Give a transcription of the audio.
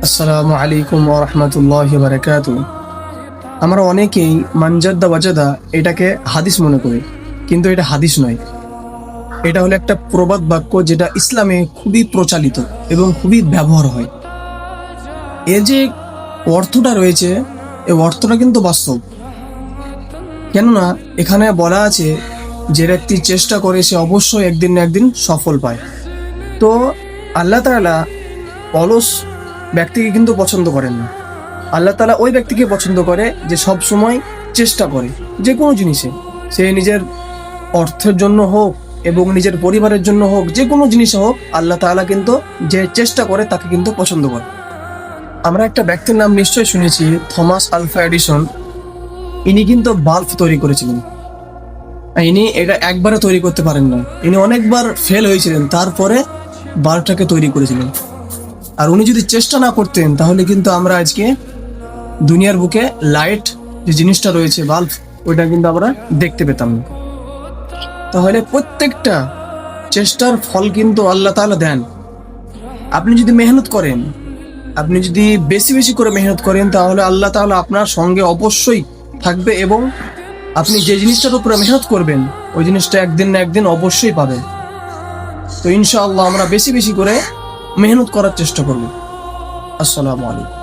আসসালামু আলাইকুম ওয়া রাহমাতুল্লাহি ওয়া বারাকাতুহু। আমরা অনেকেই মানজাদ্দা ওয়াজাদা এটাকে হাদিস মনে করি, কিন্তু এটা হাদিস নয়। এটা হলো একটা প্রবাদ বাক্য যেটা ইসলামে খুবই প্রচলিত এবং খুবই ব্যবহার হয়। এর যে অর্থটা রয়েছে, এই অর্থটা কিন্তু বাস্তব। কেননা এখানে বলা আছে যে ব্যক্তি চেষ্টা করে সে অবশ্যই একদিন না একদিন সফল পায়। তো আল্লাহ তাআলা অলস ব্যক্তিকে কিন্তু পছন্দ করেন না। আল্লাহ তাআলা ওই ব্যক্তিকে পছন্দ করে যে সব সময় চেষ্টা করে, যে কোনো জিনিসে, সে নিজের অর্থের জন্য হোক এবং নিজের পরিবারের জন্য হোক, যে কোনো জিনিসে হোক, আল্লাহ তাআলা কিন্তু যে চেষ্টা করে তাকে কিন্তু পছন্দ করে। আমরা একটা ব্যক্তির নাম নিশ্চয়ই শুনেছি, থমাস আলভা এডিসন। ইনি কিন্তু বাল্ব তৈরি করেছিলেন। ইনি এটা একবারে তৈরি করতে পারেন না, ইনি অনেকবার ফেল হয়েছিলেন, তারপরে বাল্বটাকে তৈরি করেছিলেন। আর উনি যদি চেষ্টা না করতেন তাহলে কিন্তু আমরা আজকে দুনিয়ার বুকে লাইট যে জিনিসটা রয়েছে, বাল্ব, ওইটা কিন্তু আমরা দেখতে পেতাম না। তাহলে প্রত্যেকটা চেষ্টার ফল কিন্তু আল্লাহ তাআলা দেন। আপনি যদি মেহনত করেন, আপনি যদি বেশি বেশি করে মেহনত করেন, তাহলে আল্লাহ তাআলা আপনার সঙ্গে অবশ্যই থাকবে এবং আপনি যে জিনিসটার উপরে মেহনত করবেন ওই জিনিসটা একদিন না একদিন অবশ্যই পাবেন। তো ইনশাআল্লাহ আমরা বেশি বেশি করে মেহনত করার চেষ্টা করব। আসসালামু আলাইকুম।